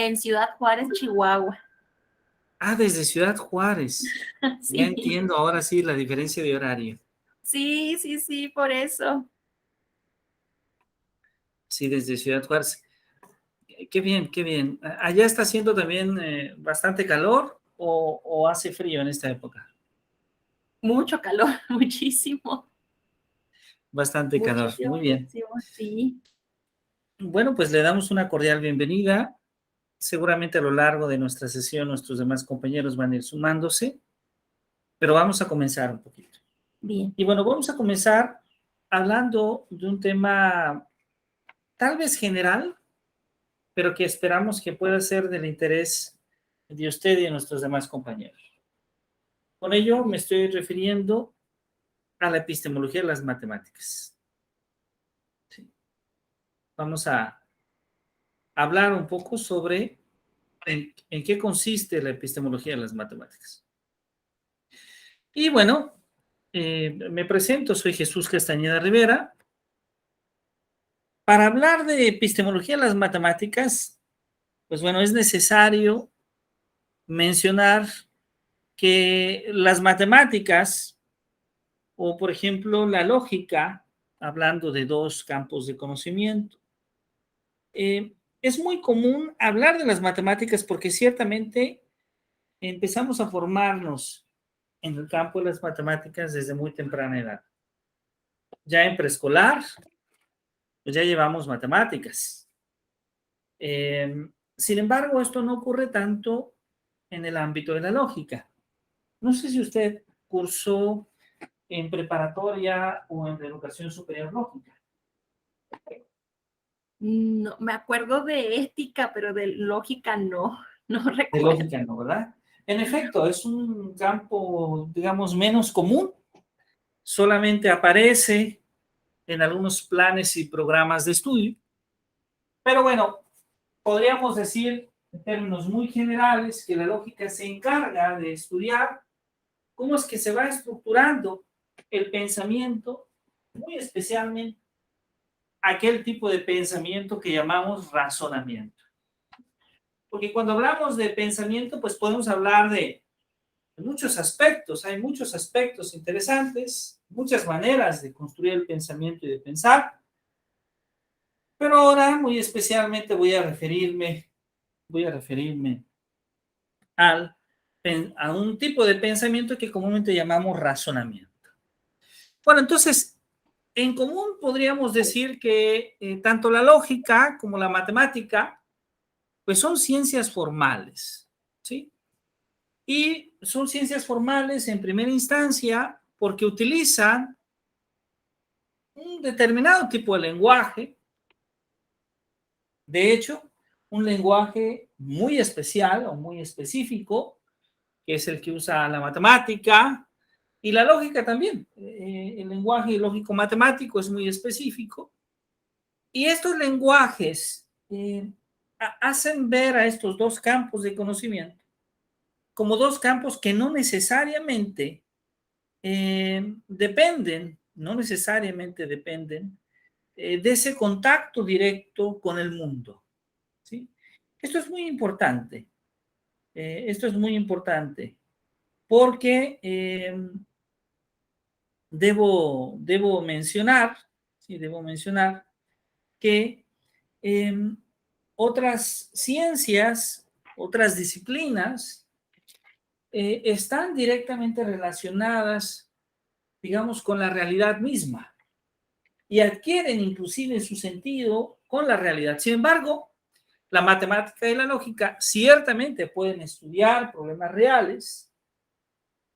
En Ciudad Juárez, Chihuahua. Ah, desde Ciudad Juárez. Sí. Ya entiendo ahora sí la diferencia de horario. Sí, por eso. Sí, desde Ciudad Juárez. Qué bien, qué bien. ¿Allá está haciendo también bastante calor o hace frío en esta época? Mucho calor, muchísimo. Bastante calor, Muchísimo, muy bien. muchísimo, sí. Bueno, pues le damos una cordial bienvenida. Seguramente a lo largo de nuestra sesión nuestros demás compañeros van a ir sumándose, pero vamos a comenzar un poquito. Bien. Y bueno, vamos a comenzar hablando de un tema tal vez general, pero que esperamos que pueda ser del interés de usted y de nuestros demás compañeros. Con ello me estoy refiriendo a la epistemología de las matemáticas. Sí. Vamos a hablar un poco sobre en qué consiste la epistemología de las matemáticas. Y bueno, me presento, soy Jesús Castañeda Rivera. Para hablar de epistemología de las matemáticas, pues bueno, es necesario mencionar que las matemáticas, o por ejemplo la lógica, hablando de dos campos de conocimiento, es muy común hablar de las matemáticas porque ciertamente empezamos a formarnos en el campo de las matemáticas desde muy temprana edad. Ya en preescolar, pues ya llevamos matemáticas. Sin embargo, esto no ocurre tanto en el ámbito de la lógica. No sé si usted cursó en preparatoria o en la educación superior lógica. No, me acuerdo de ética, pero de lógica no De recuerdo. lógica no, ¿verdad? En efecto, es un campo, digamos, menos común. Solamente aparece en algunos planes y programas de estudio. Pero bueno, podríamos decir en términos muy generales que la lógica se encarga de estudiar cómo es que se va estructurando el pensamiento, muy especialmente aquel tipo de pensamiento que llamamos razonamiento. Porque cuando hablamos de pensamiento, pues podemos hablar de muchos aspectos, hay muchos aspectos interesantes, muchas maneras de construir el pensamiento y de pensar, pero ahora muy especialmente voy a referirme al, a un tipo de pensamiento que comúnmente llamamos razonamiento. Bueno, entonces, en común podríamos decir que tanto la lógica como la matemática, pues son ciencias formales, ¿sí? Y son ciencias formales en primera instancia porque utilizan un determinado tipo de lenguaje, de hecho, un lenguaje muy especial o muy específico, que es el que usa la matemática y la lógica también. El lenguaje lógico-matemático es muy específico. Y estos lenguajes hacen ver a estos dos campos de conocimiento como dos campos que no necesariamente no necesariamente dependen de ese contacto directo con el mundo. ¿Sí? Esto es muy importante. Esto es muy importante porque debo mencionar, ¿sí? Debo mencionar que otras ciencias, otras disciplinas, están directamente relacionadas, digamos, con la realidad misma y adquieren inclusive su sentido con la realidad. Sin embargo, la matemática y la lógica ciertamente pueden estudiar problemas reales,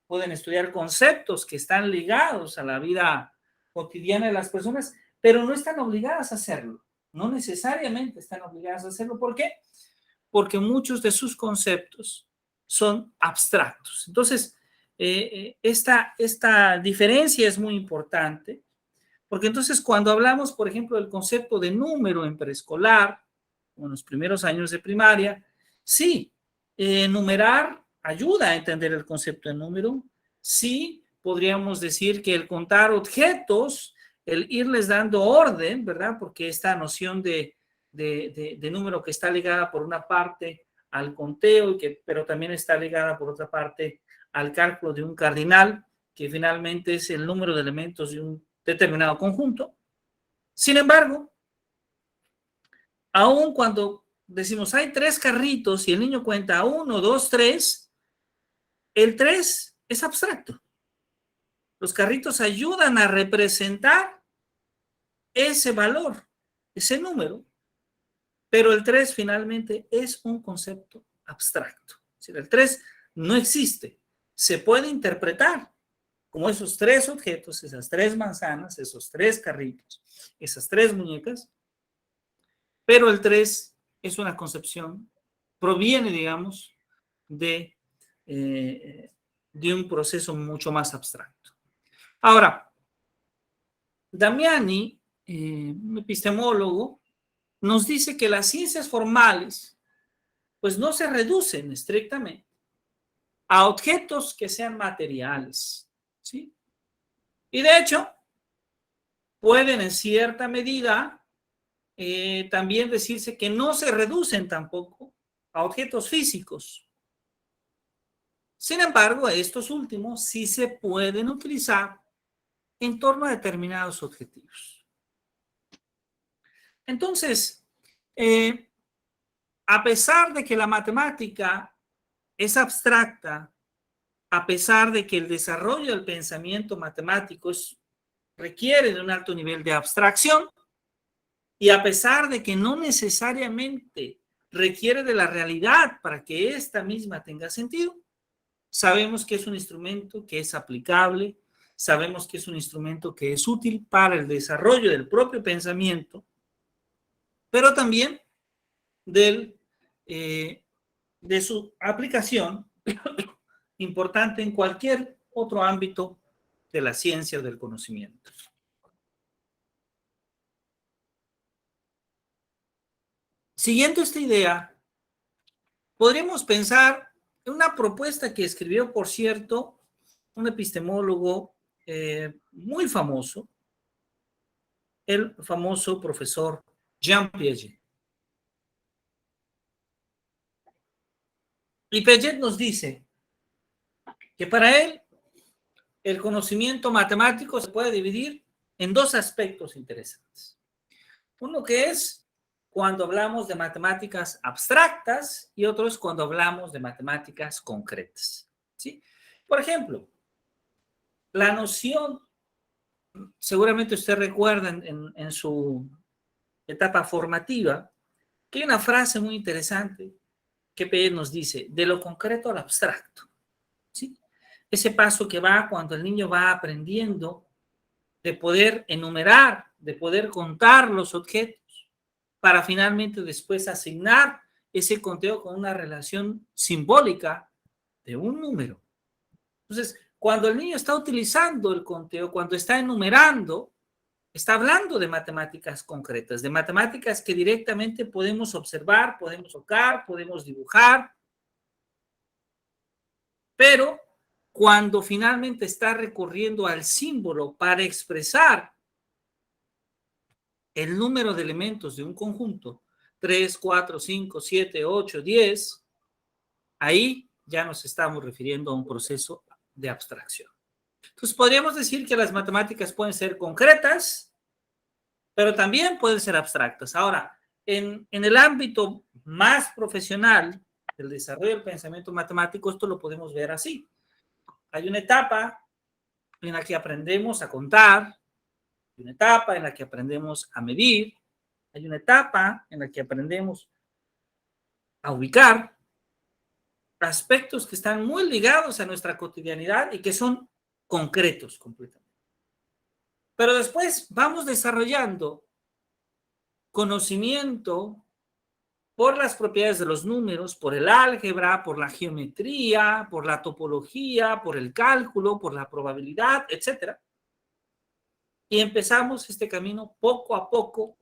pueden estudiar conceptos que están ligados a la vida cotidiana de las personas, pero no están obligadas a hacerlo. No necesariamente están obligadas a hacerlo. ¿Por qué? Porque muchos de sus conceptos son abstractos. Entonces, esta diferencia es muy importante, porque entonces cuando hablamos, por ejemplo, del concepto de número en preescolar, o en los primeros años de primaria, sí, numerar ayuda a entender el concepto de número, sí, podríamos decir que el contar objetos, el irles dando orden, ¿verdad? Porque esta noción de número que está ligada por una parte al conteo, pero también está ligada por otra parte al cálculo de un cardinal, que finalmente es el número de elementos de un determinado conjunto. Sin embargo, aun cuando decimos hay 3 carritos y el niño cuenta 1, 2, 3, el 3 es abstracto. Los carritos ayudan a representar ese valor, ese número, pero el 3 finalmente es un concepto abstracto. Es decir, el 3 no existe. Se puede interpretar como esos 3 objetos, esas 3 manzanas, esos 3 carritos, esas 3 muñecas, pero el 3 es una concepción, proviene, digamos, de un proceso mucho más abstracto. Ahora, Damiani, un epistemólogo, nos dice que las ciencias formales, pues no se reducen estrictamente a objetos que sean materiales, ¿sí? Y de hecho, pueden en cierta medida también decirse que no se reducen tampoco a objetos físicos. Sin embargo, estos últimos sí se pueden utilizar en torno a determinados objetivos. Entonces, a pesar de que la matemática es abstracta, a pesar de que el desarrollo del pensamiento matemático requiere de un alto nivel de abstracción, y a pesar de que no necesariamente requiere de la realidad para que esta misma tenga sentido, sabemos que es un instrumento que es aplicable, sabemos que es un instrumento que es útil para el desarrollo del propio pensamiento, pero también de su aplicación importante en cualquier otro ámbito de la ciencia o del conocimiento. Siguiendo esta idea, podríamos pensar en una propuesta que escribió, por cierto, un epistemólogo muy famoso, el famoso profesor Jean Piaget. Y Piaget nos dice que para él el conocimiento matemático se puede dividir en 2 aspectos interesantes. Uno que es cuando hablamos de matemáticas abstractas y otro es cuando hablamos de matemáticas concretas, ¿sí? Por ejemplo, la noción, seguramente usted recuerda en su etapa formativa, que hay una frase muy interesante que Piaget nos dice, de lo concreto al abstracto, ¿sí? Ese paso que va cuando el niño va aprendiendo de poder enumerar, de poder contar los objetos, para finalmente después asignar ese conteo con una relación simbólica de un número. Entonces, cuando el niño está utilizando el conteo, cuando está enumerando, está hablando de matemáticas concretas, de matemáticas que directamente podemos observar, podemos tocar, podemos dibujar, pero cuando finalmente está recurriendo al símbolo para expresar el número de elementos de un conjunto, 3, 4, 5, 7, 8, 10, ahí ya nos estamos refiriendo a un proceso de abstracción. Entonces, podríamos decir que las matemáticas pueden ser concretas, pero también pueden ser abstractas. Ahora, en el ámbito más profesional del desarrollo del pensamiento matemático, esto lo podemos ver así. Hay una etapa en la que aprendemos a contar, hay una etapa en la que aprendemos a medir, hay una etapa en la que aprendemos a ubicar aspectos que están muy ligados a nuestra cotidianidad y que son concretos completamente. Pero después vamos desarrollando conocimiento por las propiedades de los números, por el álgebra, por la geometría, por la topología, por el cálculo, por la probabilidad, etc. Y empezamos este camino poco a poco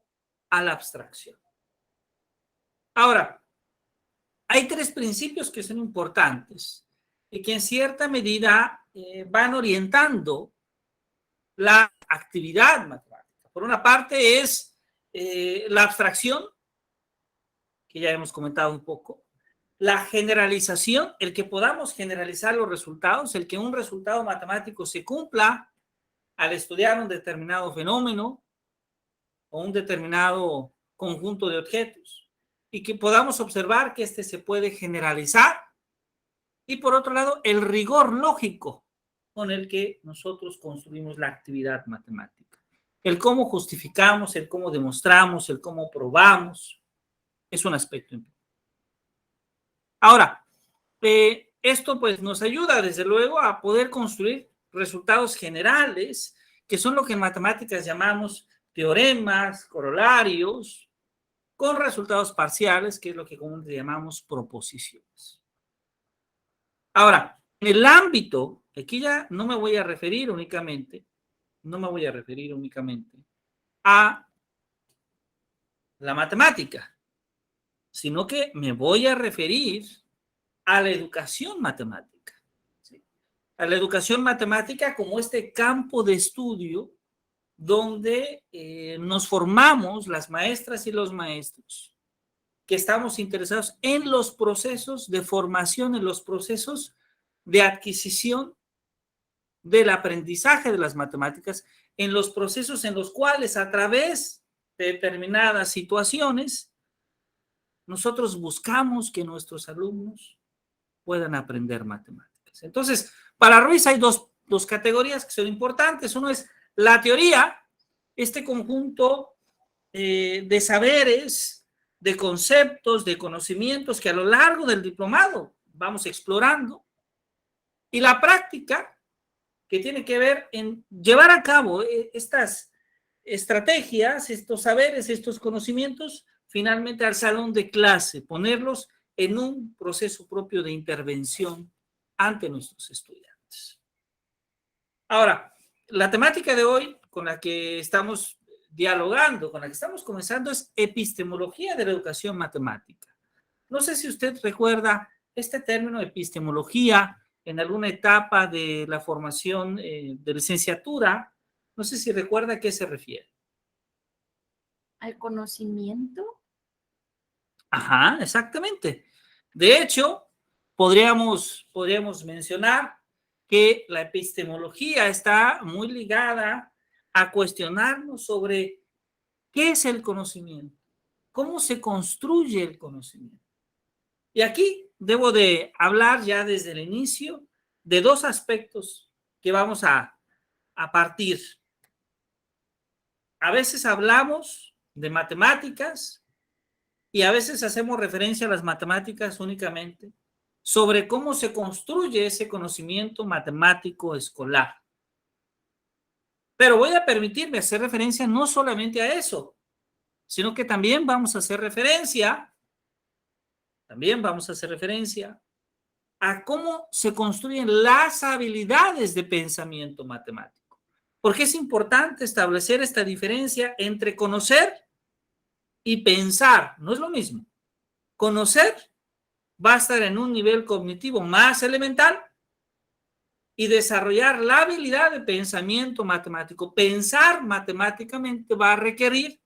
a la abstracción. Ahora, hay 3 principios que son importantes y que en cierta medida van orientando la actividad matemática. Por una parte es la abstracción que ya hemos comentado un poco. La generalización, el que podamos generalizar los resultados, el que un resultado matemático se cumpla al estudiar un determinado fenómeno o un determinado conjunto de objetos y que podamos observar que este se puede generalizar. Y por otro lado, el rigor lógico con el que nosotros construimos la actividad matemática. El cómo justificamos, el cómo demostramos, el cómo probamos, es un aspecto importante. Ahora, esto pues nos ayuda desde luego a poder construir resultados generales, que son lo que en matemáticas llamamos teoremas, corolarios, con resultados parciales, que es lo que comúnmente llamamos proposiciones. Ahora, en el ámbito, aquí ya no me voy a referir únicamente a la matemática, sino que me voy a referir a la educación matemática. ¿Sí? A la educación matemática como este campo de estudio donde nos formamos las maestras y los maestros, que estamos interesados en los procesos de formación, en los procesos de adquisición del aprendizaje de las matemáticas, en los procesos en los cuales a través de determinadas situaciones nosotros buscamos que nuestros alumnos puedan aprender matemáticas. Entonces, para Ruiz hay dos categorías que son importantes. Uno es la teoría, este conjunto de saberes, de conceptos, de conocimientos que a lo largo del diplomado vamos explorando. Y la práctica, que tiene que ver en llevar a cabo estas estrategias, estos saberes, estos conocimientos, finalmente al salón de clase, ponerlos en un proceso propio de intervención ante nuestros estudiantes. Ahora, la temática de hoy con la que estamos dialogando, con la que estamos comenzando, es epistemología de la educación matemática. No sé si usted recuerda este término epistemología en alguna etapa de la formación de licenciatura. No sé si recuerda a qué se refiere. ¿Al conocimiento? Ajá, exactamente. De hecho, podríamos mencionar que la epistemología está muy ligada a cuestionarnos sobre qué es el conocimiento, cómo se construye el conocimiento. Y aquí debo de hablar ya desde el inicio de dos aspectos que vamos a partir. A veces hablamos de matemáticas y a veces hacemos referencia a las matemáticas únicamente sobre cómo se construye ese conocimiento matemático escolar. Pero voy a permitirme hacer referencia no solamente a eso, sino que también vamos a hacer referencia a cómo se construyen las habilidades de pensamiento matemático. Porque es importante establecer esta diferencia entre conocer y pensar. No es lo mismo. Conocer va a estar en un nivel cognitivo más elemental y desarrollar la habilidad de pensamiento matemático. Pensar matemáticamente va a requerir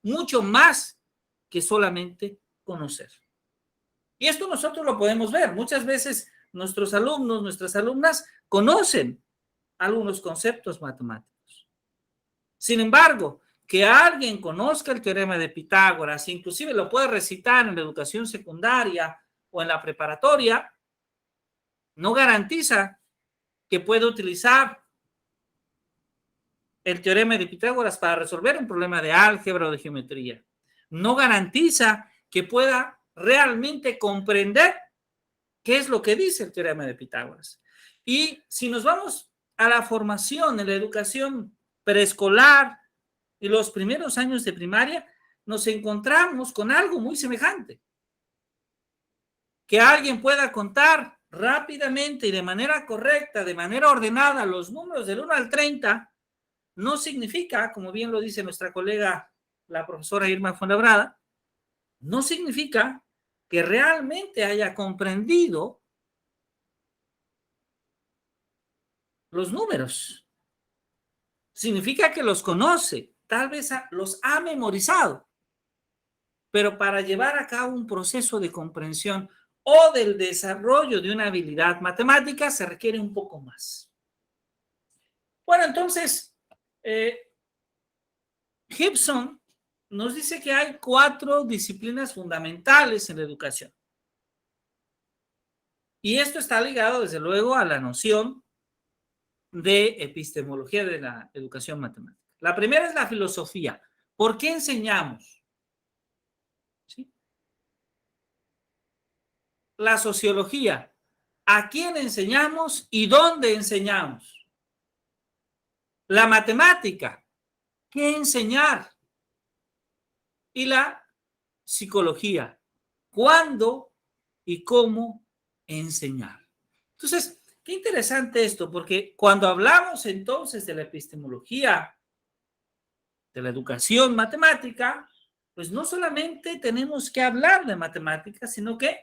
mucho más que solamente conocer. Y esto nosotros lo podemos ver. Muchas veces nuestros alumnos, nuestras alumnas conocen algunos conceptos matemáticos. Sin embargo, que alguien conozca el teorema de Pitágoras, inclusive lo pueda recitar en la educación secundaria o en la preparatoria, no garantiza que pueda utilizar el teorema de Pitágoras para resolver un problema de álgebra o de geometría. No garantiza que pueda realmente comprender qué es lo que dice el teorema de Pitágoras. Y si nos vamos a la formación, en la educación preescolar y los primeros años de primaria, nos encontramos con algo muy semejante. Que alguien pueda contar rápidamente y de manera correcta, de manera ordenada, los números del 1 al 30, no significa, como bien lo dice nuestra colega, la profesora Irma Fuenlabrada, no significa que realmente haya comprendido los números. Significa que los conoce, tal vez los ha memorizado. pero para llevar a cabo un proceso de comprensión o del desarrollo de una habilidad matemática se requiere un poco más. Bueno, entonces, Gibson nos dice que hay 4 disciplinas fundamentales en la educación. Y esto está ligado, desde luego, a la noción de epistemología de la educación matemática. La primera es la filosofía. ¿Por qué enseñamos? ¿Sí? La sociología. ¿A quién enseñamos y dónde enseñamos? La matemática. ¿Qué enseñar? Y la psicología. ¿Cuándo y cómo enseñar? Entonces, qué interesante esto, porque cuando hablamos entonces de la epistemología, de la educación matemática, pues no solamente tenemos que hablar de matemáticas, sino que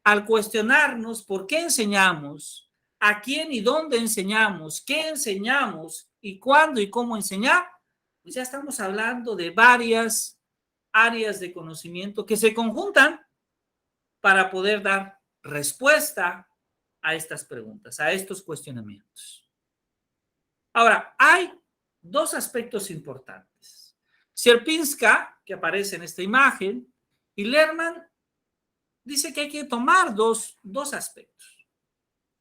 al cuestionarnos por qué enseñamos, a quién y dónde enseñamos, qué enseñamos y cuándo y cómo enseñar, pues ya estamos hablando de varias áreas de conocimiento que se conjuntan para poder dar respuesta a estas preguntas, a estos cuestionamientos. Ahora, hay 2 aspectos importantes. Sierpinska, que aparece en esta imagen, y Lerman dice que hay que tomar dos aspectos.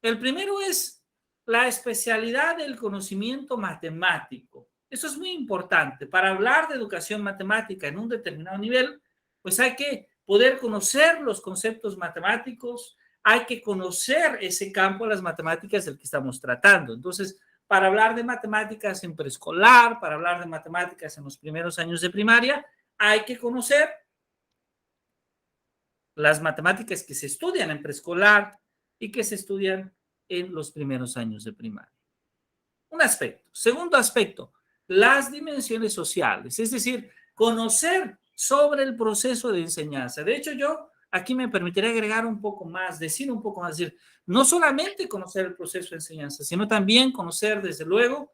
El primero es la especialidad del conocimiento matemático. Eso es muy importante. Para hablar de educación matemática en un determinado nivel, pues hay que poder conocer los conceptos matemáticos, hay que conocer ese campo de las matemáticas del que estamos tratando. Entonces, para hablar de matemáticas en preescolar, para hablar de matemáticas en los primeros años de primaria, hay que conocer las matemáticas que se estudian en preescolar y que se estudian en los primeros años de primaria. Un aspecto. Segundo aspecto, las dimensiones sociales, es decir, conocer sobre el proceso de enseñanza. De hecho, yo aquí me permitiré agregar un poco más, decir un poco más, decir, no solamente conocer el proceso de enseñanza, sino también conocer, desde luego,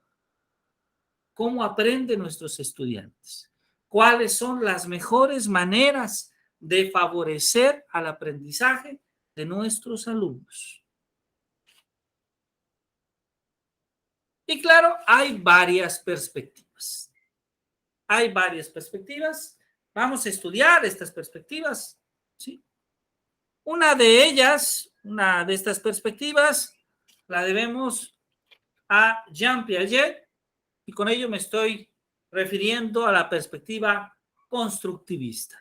cómo aprenden nuestros estudiantes, cuáles son las mejores maneras de favorecer al aprendizaje de nuestros alumnos. Y claro, hay varias perspectivas. Hay varias perspectivas. Vamos a estudiar estas perspectivas, ¿sí? Una de ellas, una de estas perspectivas, la debemos a Jean Piaget, y con ello me estoy refiriendo a la perspectiva constructivista.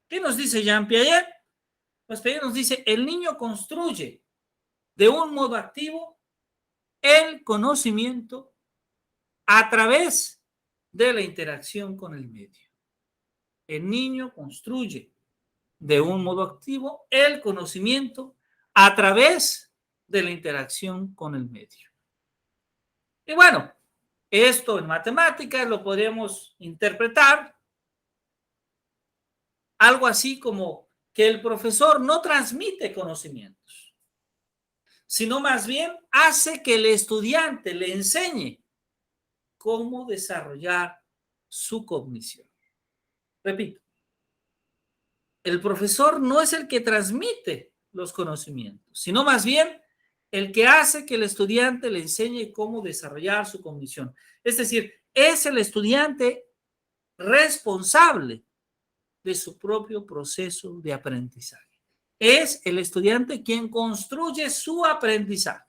¿Qué nos dice Jean Piaget? Pues Piaget nos dice, el niño construye de un modo activo el conocimiento a través de la interacción con el medio. El niño construye de un modo activo el conocimiento a través de la interacción con el medio. Y bueno, esto en matemáticas lo podríamos interpretar algo así como que el profesor no transmite conocimientos, sino más bien hace que el estudiante le enseñe cómo desarrollar su cognición. Repito, el profesor no es el que transmite los conocimientos, sino más bien el que hace que el estudiante le enseñe cómo desarrollar su cognición. Es decir, es el estudiante responsable de su propio proceso de aprendizaje. Es el estudiante quien construye su aprendizaje.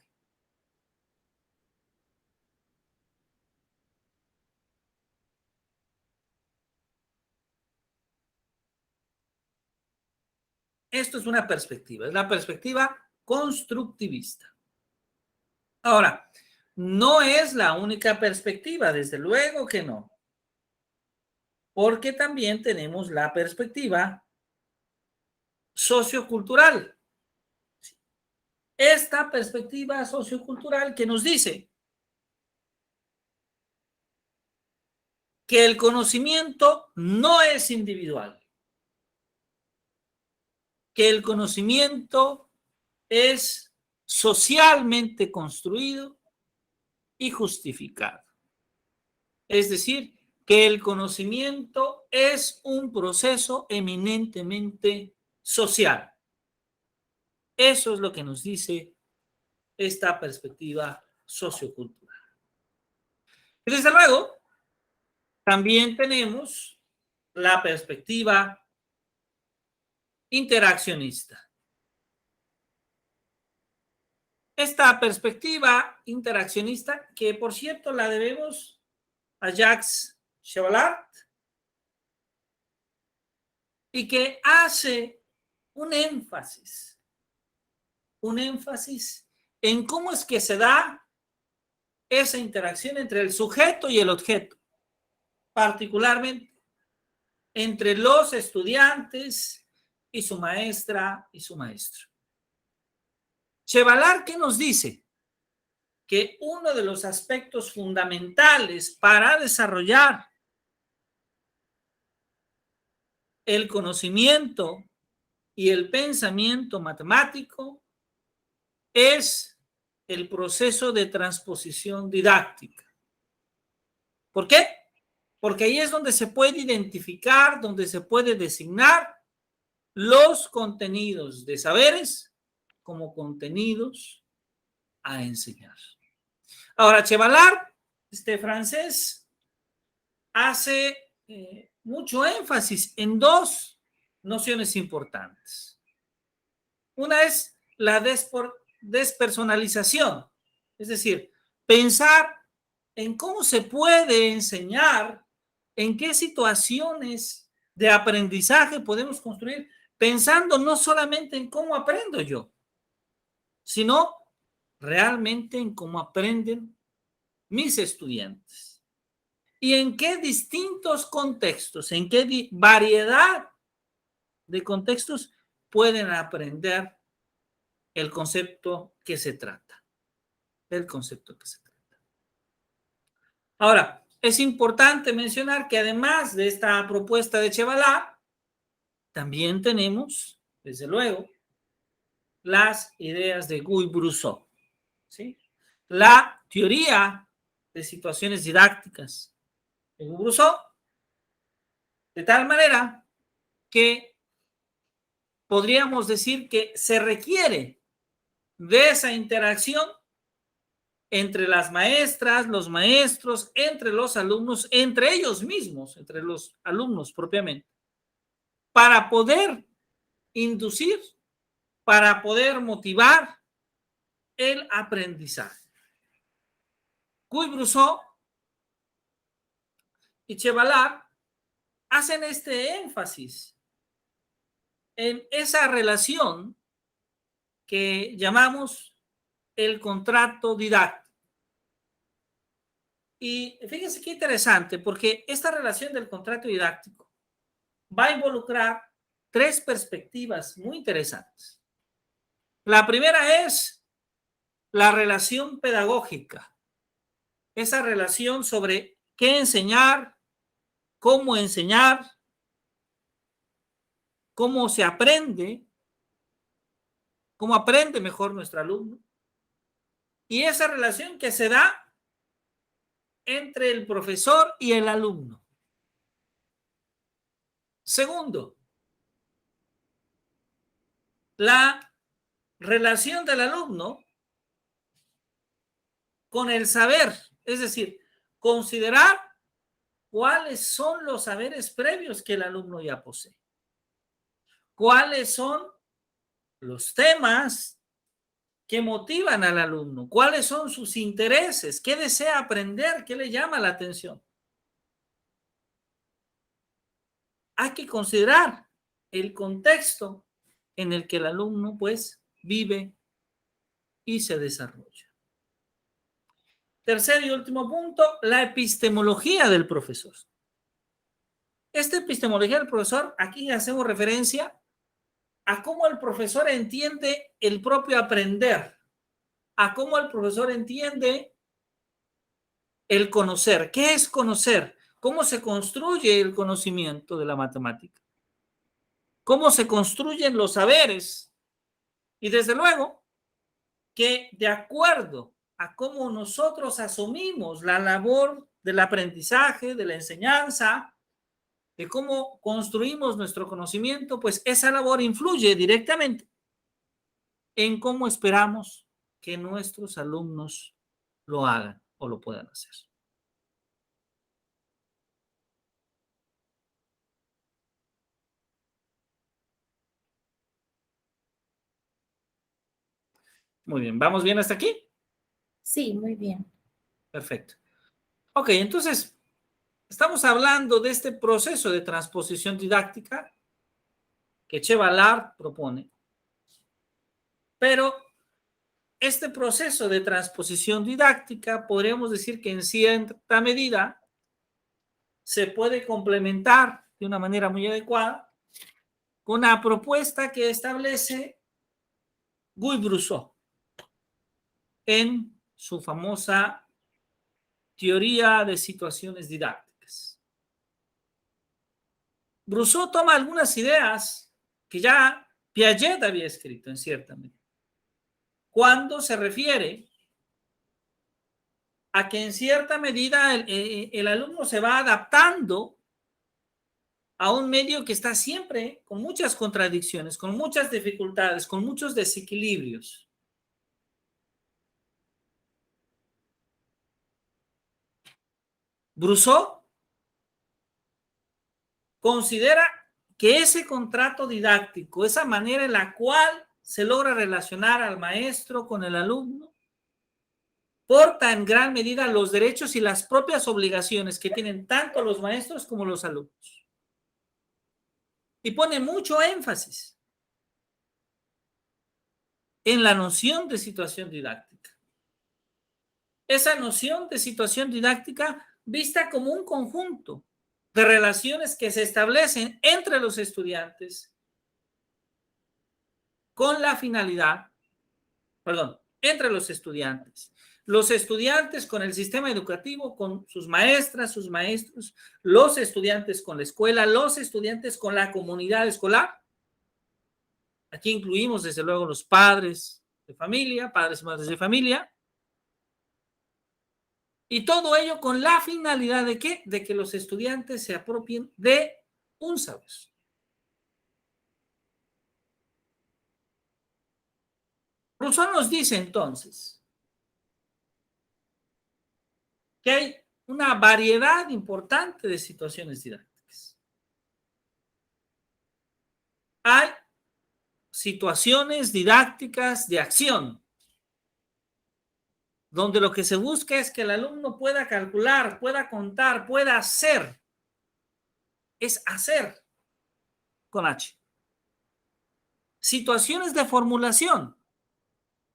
Esto es una perspectiva, es la perspectiva constructivista. Ahora, no es la única perspectiva, desde luego que no, porque también tenemos la perspectiva sociocultural. Esta perspectiva sociocultural que nos dice que el conocimiento no es individual, que el conocimiento es socialmente construido y justificado. Es decir, que el conocimiento es un proceso eminentemente social. Eso es lo que nos dice esta perspectiva sociocultural. Y desde luego, también tenemos la perspectiva interaccionista. Esta perspectiva interaccionista, que por cierto la debemos a Jacques Chevallard, y que hace un énfasis en cómo es que se da esa interacción entre el sujeto y el objeto, particularmente entre los estudiantes y su maestra y su maestro. Chevallard, ¿qué nos dice? Que uno de los aspectos fundamentales para desarrollar el conocimiento y el pensamiento matemático es el proceso de transposición didáctica. ¿Por qué? Porque ahí es donde se puede identificar, donde se puede designar los contenidos de saberes como contenidos a enseñar. Ahora, Chevallard, este francés, hace mucho énfasis en dos nociones importantes. Una es la despersonalización, es decir, pensar en cómo se puede enseñar, en qué situaciones de aprendizaje podemos construir, pensando no solamente en cómo aprendo yo, sino realmente en cómo aprenden mis estudiantes. Y en qué distintos contextos, en qué variedad de contextos pueden aprender el concepto que se trata. Ahora, es importante mencionar que además de esta propuesta de Chevallard, también tenemos, desde luego, las ideas de Guy-Brousseau, ¿sí? La teoría de situaciones didácticas de Guy-Brousseau, de tal manera que podríamos decir que se requiere de esa interacción entre las maestras, los maestros, entre los alumnos, entre ellos mismos, entre los alumnos propiamente, para poder inducir, para poder motivar el aprendizaje. Guy-Brousseau y Chevallard hacen este énfasis en esa relación que llamamos el contrato didáctico. Y fíjense qué interesante, porque esta relación del contrato didáctico va a involucrar tres perspectivas muy interesantes. La primera es la relación pedagógica, esa relación sobre qué enseñar, cómo se aprende, cómo aprende mejor nuestro alumno, y esa relación que se da entre el profesor y el alumno. Segundo, la relación del alumno con el saber, es decir, considerar cuáles son los saberes previos que el alumno ya posee, cuáles son los temas que motivan al alumno, cuáles son sus intereses, qué desea aprender, qué le llama la atención. Hay que considerar el contexto en el que el alumno, pues, vive y se desarrolla. Tercer y último punto, la epistemología del profesor. Esta epistemología del profesor, aquí hacemos referencia a cómo el profesor entiende el propio aprender, a cómo el profesor entiende el conocer. ¿Qué es conocer? ¿Cómo se construye el conocimiento de la matemática? ¿Cómo se construyen los saberes? Y desde luego que de acuerdo a cómo nosotros asumimos la labor del aprendizaje, de la enseñanza, de cómo construimos nuestro conocimiento, pues esa labor influye directamente en cómo esperamos que nuestros alumnos lo hagan o lo puedan hacer. Muy bien, ¿vamos bien hasta aquí? Sí, muy bien. Perfecto. Ok, entonces, estamos hablando de este proceso de transposición didáctica que Che Ballard propone, pero este proceso de transposición didáctica podríamos decir que en cierta medida se puede complementar de una manera muy adecuada con la propuesta que establece Guy Brousseau en su famosa teoría de situaciones didácticas. Brousseau toma algunas ideas que ya Piaget había escrito en cierta medida, cuando se refiere a que en cierta medida el alumno se va adaptando a un medio que está siempre con muchas contradicciones, con muchas dificultades, con muchos desequilibrios. Brousseau considera que ese contrato didáctico, esa manera en la cual se logra relacionar al maestro con el alumno, porta en gran medida los derechos y las propias obligaciones que tienen tanto los maestros como los alumnos. Y pone mucho énfasis en la noción de situación didáctica. Esa noción de situación didáctica vista como un conjunto de relaciones que se establecen entre los estudiantes con la finalidad, perdón, entre los estudiantes con el sistema educativo, con sus maestras, sus maestros, los estudiantes con la escuela, los estudiantes con la comunidad escolar. Aquí incluimos desde luego los padres de familia, padres y madres de familia, y todo ello con la finalidad de ¿qué? De que los estudiantes se apropien de un saber. Rousseau nos dice entonces que hay una variedad importante de situaciones didácticas. Hay situaciones didácticas de acción, donde lo que se busca es que el alumno pueda calcular, pueda contar, pueda hacer. Es hacer con H. Situaciones de formulación,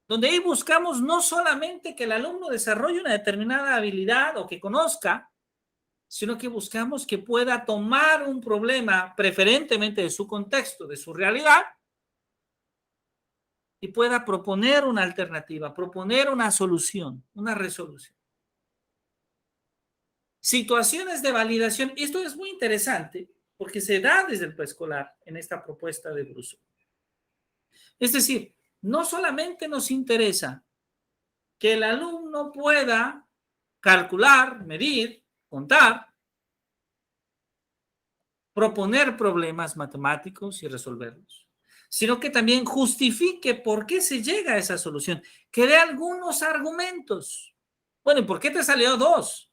donde ahí buscamos no solamente que el alumno desarrolle una determinada habilidad o que conozca, sino que buscamos que pueda tomar un problema preferentemente de su contexto, de su realidad, y pueda proponer una alternativa, proponer una solución, una resolución. Situaciones de validación, esto es muy interesante porque se da desde el preescolar en esta propuesta de Brousseau. Es decir, no solamente nos interesa que el alumno pueda calcular, medir, contar, proponer problemas matemáticos y resolverlos, sino que también justifique por qué se llega a esa solución, que dé algunos argumentos. Bueno, ¿y por qué te salió 2?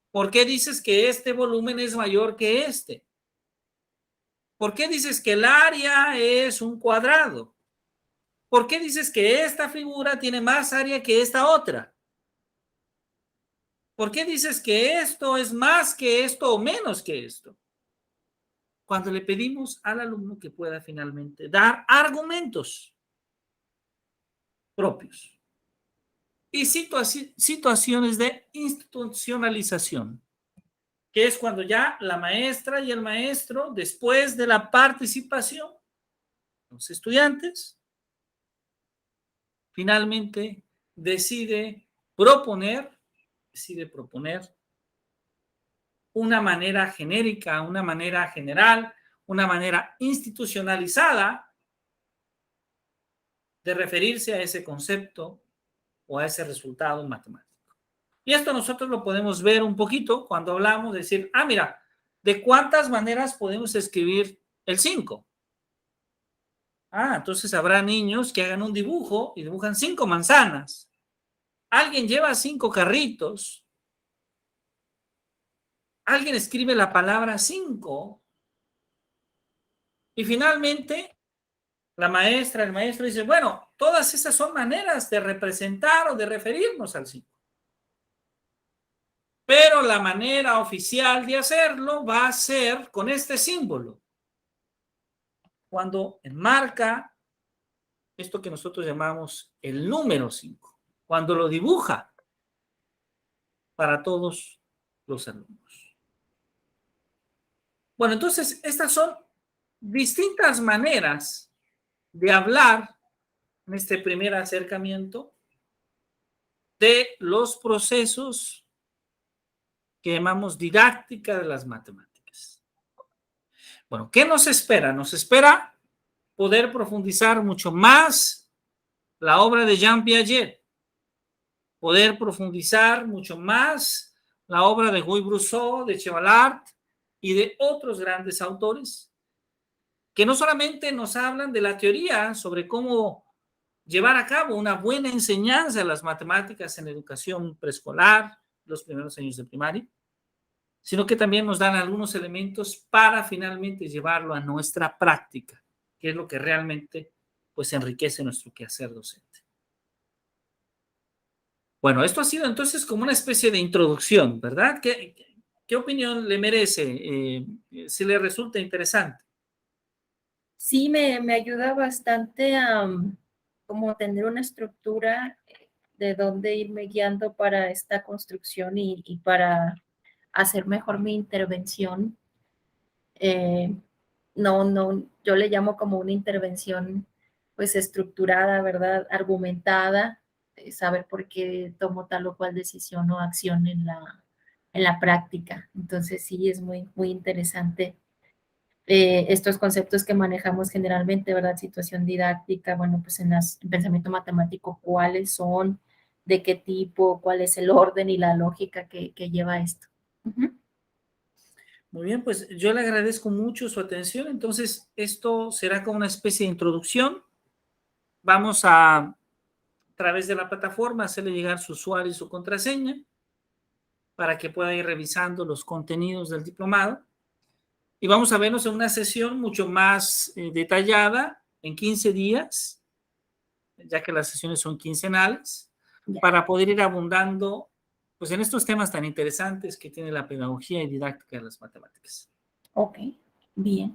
¿Por qué dices que este volumen es mayor que este? ¿Por qué dices que el área es un cuadrado? ¿Por qué dices que esta figura tiene más área que esta otra? ¿Por qué dices que esto es más que esto o menos que esto? Cuando le pedimos al alumno que pueda finalmente dar argumentos propios y situaciones de institucionalización, que es cuando ya la maestra y el maestro, después de la participación, los estudiantes, finalmente decide proponer una manera genérica, una manera general, una manera institucionalizada de referirse a ese concepto o a ese resultado matemático. Y esto nosotros lo podemos ver un poquito cuando hablamos de decir, ah, mira, ¿de cuántas maneras podemos escribir el 5? Ah, entonces habrá niños que hagan un dibujo y dibujan 5 manzanas. Alguien lleva 5 carritos. Alguien escribe la palabra 5. Y finalmente, la maestra, el maestro dice, bueno, todas esas son maneras de representar o de referirnos al 5. Pero la manera oficial de hacerlo va a ser con este símbolo. Cuando enmarca esto que nosotros llamamos el número 5. Cuando lo dibuja para todos los alumnos. Bueno, entonces estas son distintas maneras de hablar en este primer acercamiento de los procesos que llamamos didáctica de las matemáticas. Bueno, ¿qué nos espera? Nos espera poder profundizar mucho más la obra de Jean Piaget, poder profundizar mucho más la obra de Guy Brousseau, de Chevallard y de otros grandes autores que no solamente nos hablan de la teoría sobre cómo llevar a cabo una buena enseñanza de las matemáticas en educación preescolar, los primeros años de primaria, sino que también nos dan algunos elementos para finalmente llevarlo a nuestra práctica, que es lo que realmente pues enriquece nuestro quehacer docente. Bueno, esto ha sido entonces como una especie de introducción, ¿verdad? ¿Qué opinión le merece? Si le resulta interesante. Sí, me ayuda bastante a como tener una estructura de dónde irme guiando para esta construcción y para hacer mejor mi intervención. No, yo le llamo como una intervención pues estructurada, ¿verdad? Argumentada, saber por qué tomo tal o cual decisión o acción en la práctica. Entonces sí, es muy interesante estos conceptos que manejamos generalmente, ¿verdad? Situación didáctica, bueno, pues en pensamiento matemático, ¿cuáles son? ¿De qué tipo? ¿Cuál es el orden y la lógica que lleva esto? Uh-huh. Muy bien, pues yo le agradezco mucho su atención. Entonces, esto será como una especie de introducción. Vamos a través de la plataforma, hacerle llegar su usuario y su contraseña para que pueda ir revisando los contenidos del diplomado. Y vamos a vernos en una sesión mucho más detallada en 15 días, ya que las sesiones son quincenales, para poder ir abundando pues, en estos temas tan interesantes que tiene la pedagogía y didáctica de las matemáticas. Ok, bien.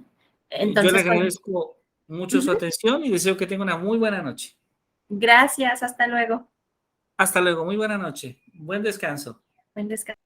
Yo le Entonces, agradezco mucho su atención y deseo que tenga una muy buena noche. gracias, hasta luego. Hasta luego, muy buena noche. Buen descanso. Buen descanso.